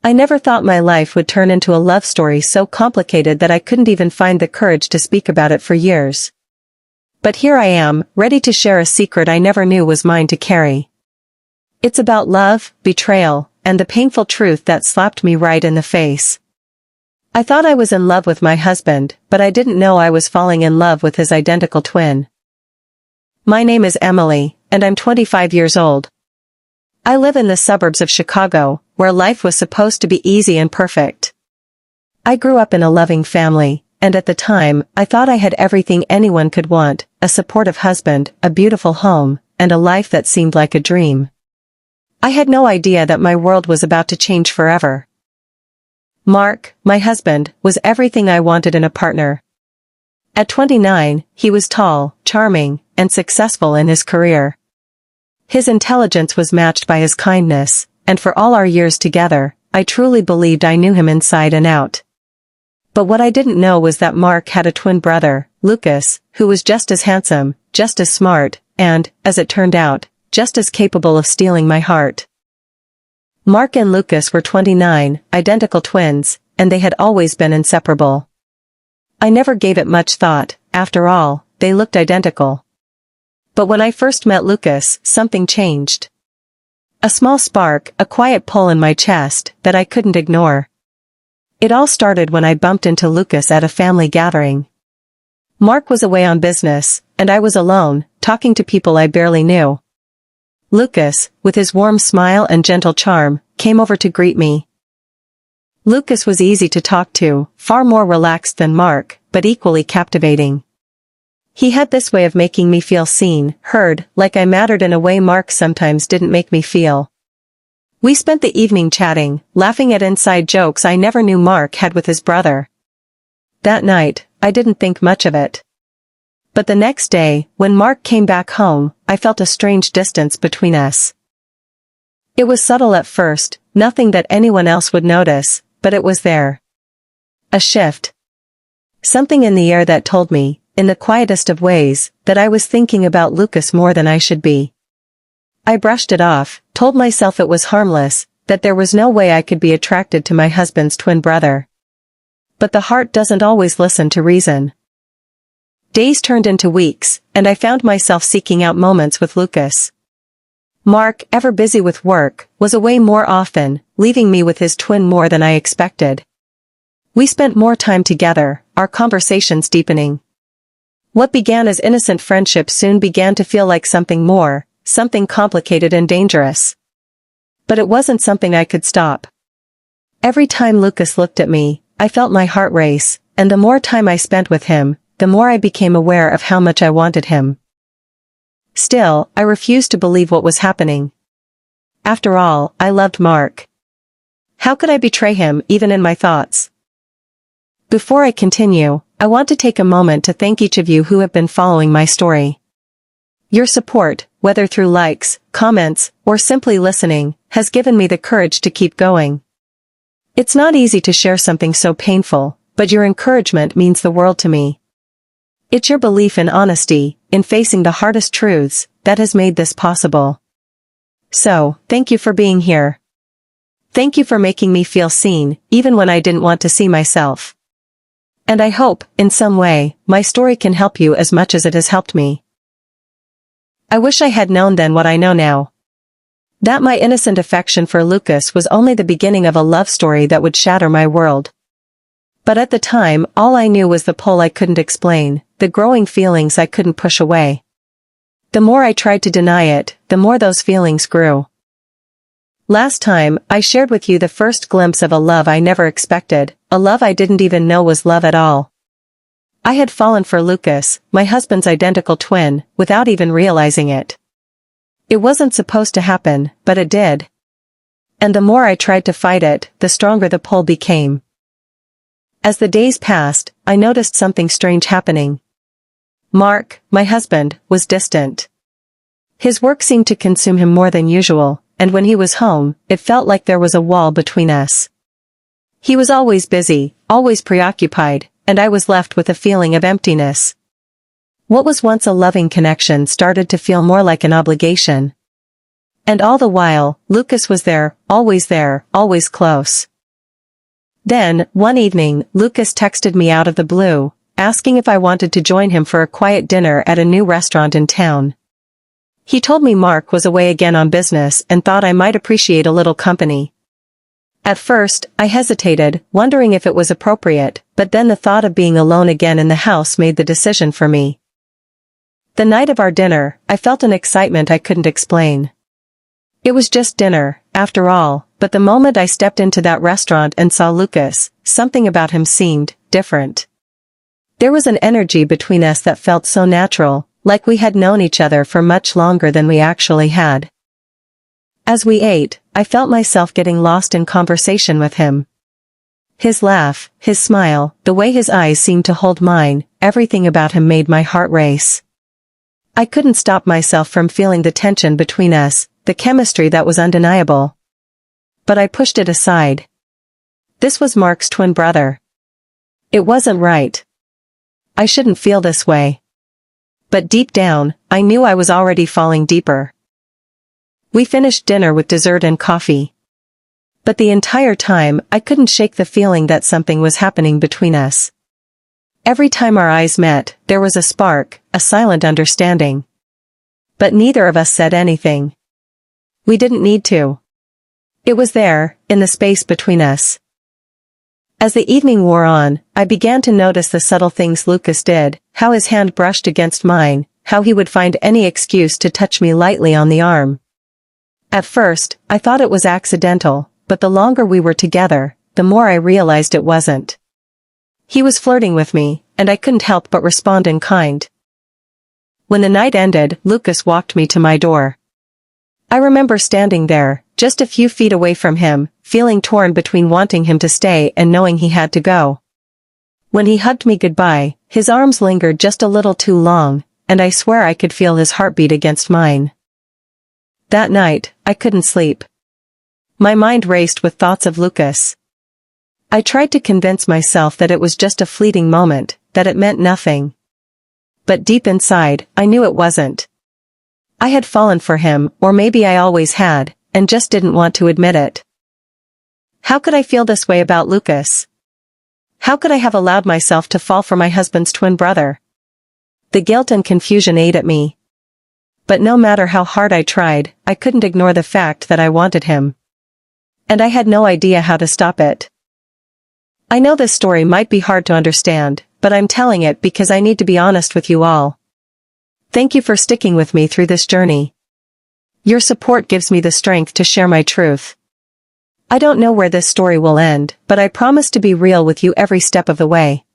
I never thought my life would turn into a love story so complicated that I couldn't even find the courage to speak about it for years. But here I am, ready to share a secret I never knew was mine to carry. It's about love, betrayal, and the painful truth that slapped me right in the face. I thought I was in love with my husband, but I didn't know I was falling in love with his identical twin. My name is Emily, and I'm 25 years old. I live in the suburbs of Chicago, where life was supposed to be easy and perfect. I grew up in a loving family, and at the time, I thought I had everything anyone could want, a supportive husband, a beautiful home, and a life that seemed like a dream. I had no idea that my world was about to change forever. Mark, my husband, was everything I wanted in a partner. At 29, he was tall, charming, and successful in his career. His intelligence was matched by his kindness, and for all our years together, I truly believed I knew him inside and out. But what I didn't know was that Mark had a twin brother, Lucas, who was just as handsome, just as smart, and, as it turned out, just as capable of stealing my heart. Mark and Lucas were 29, identical twins, and they had always been inseparable. I never gave it much thought, after all, they looked identical. But when I first met Lucas, something changed. A small spark, a quiet pull in my chest, that I couldn't ignore. It all started when I bumped into Lucas at a family gathering. Mark was away on business, and I was alone, talking to people I barely knew. Lucas, with his warm smile and gentle charm, came over to greet me. Lucas was easy to talk to, far more relaxed than Mark, but equally captivating. He had this way of making me feel seen, heard, like I mattered in a way Mark sometimes didn't make me feel. We spent the evening chatting, laughing at inside jokes I never knew Mark had with his brother. That night, I didn't think much of it. But the next day, when Mark came back home, I felt a strange distance between us. It was subtle at first, nothing that anyone else would notice, but it was there. A shift. Something in the air that told me, in the quietest of ways, that I was thinking about Lucas more than I should be. I brushed it off, told myself it was harmless, that there was no way I could be attracted to my husband's twin brother. But the heart doesn't always listen to reason. Days turned into weeks, and I found myself seeking out moments with Lucas. Mark, ever busy with work, was away more often, leaving me with his twin more than I expected. We spent more time together, our conversations deepening. What began as innocent friendship soon began to feel like something more, something complicated and dangerous. But it wasn't something I could stop. Every time Lucas looked at me, I felt my heart race, and the more time I spent with him, the more I became aware of how much I wanted him. Still, I refused to believe what was happening. After all, I loved Mark. How could I betray him, even in my thoughts? Before I continue, I want to take a moment to thank each of you who have been following my story. Your support, whether through likes, comments, or simply listening, has given me the courage to keep going. It's not easy to share something so painful, but your encouragement means the world to me. It's your belief in honesty, in facing the hardest truths, that has made this possible. So, thank you for being here. Thank you for making me feel seen, even when I didn't want to see myself. And I hope, in some way, my story can help you as much as it has helped me. I wish I had known then what I know now. That my innocent affection for Lucas was only the beginning of a love story that would shatter my world. But at the time, all I knew was the pull I couldn't explain, the growing feelings I couldn't push away. The more I tried to deny it, the more those feelings grew. Last time, I shared with you the first glimpse of a love I never expected, a love I didn't even know was love at all. I had fallen for Lucas, my husband's identical twin, without even realizing it. It wasn't supposed to happen, but it did. And the more I tried to fight it, the stronger the pull became. As the days passed, I noticed something strange happening. Mark, my husband, was distant. His work seemed to consume him more than usual, and when he was home, it felt like there was a wall between us. He was always busy, always preoccupied, and I was left with a feeling of emptiness. What was once a loving connection started to feel more like an obligation. And all the while, Lucas was there, always close. Then, one evening, Lucas texted me out of the blue, asking if I wanted to join him for a quiet dinner at a new restaurant in town. He told me Mark was away again on business and thought I might appreciate a little company. At first, I hesitated, wondering if it was appropriate, but then the thought of being alone again in the house made the decision for me. The night of our dinner, I felt an excitement I couldn't explain. It was just dinner, after all, but the moment I stepped into that restaurant and saw Lucas, something about him seemed different. There was an energy between us that felt so natural, like we had known each other for much longer than we actually had. As we ate, I felt myself getting lost in conversation with him. His laugh, his smile, the way his eyes seemed to hold mine, everything about him made my heart race. I couldn't stop myself from feeling the tension between us, the chemistry that was undeniable. But I pushed it aside. This was Mark's twin brother. It wasn't right. I shouldn't feel this way. But deep down, I knew I was already falling deeper. We finished dinner with dessert and coffee. But the entire time, I couldn't shake the feeling that something was happening between us. Every time our eyes met, there was a spark, a silent understanding. But neither of us said anything. We didn't need to. It was there, in the space between us. As the evening wore on, I began to notice the subtle things Lucas did, how his hand brushed against mine, how he would find any excuse to touch me lightly on the arm. At first, I thought it was accidental, but the longer we were together, the more I realized it wasn't. He was flirting with me, and I couldn't help but respond in kind. When the night ended, Lucas walked me to my door. I remember standing there, just a few feet away from him, feeling torn between wanting him to stay and knowing he had to go. When he hugged me goodbye, his arms lingered just a little too long, and I swear I could feel his heartbeat against mine. That night, I couldn't sleep. My mind raced with thoughts of Lucas. I tried to convince myself that it was just a fleeting moment, that it meant nothing. But deep inside, I knew it wasn't. I had fallen for him, or maybe I always had, and just didn't want to admit it. How could I feel this way about Lucas? How could I have allowed myself to fall for my husband's twin brother? The guilt and confusion ate at me. But no matter how hard I tried, I couldn't ignore the fact that I wanted him. And I had no idea how to stop it. I know this story might be hard to understand, but I'm telling it because I need to be honest with you all. Thank you for sticking with me through this journey. Your support gives me the strength to share my truth. I don't know where this story will end, but I promise to be real with you every step of the way.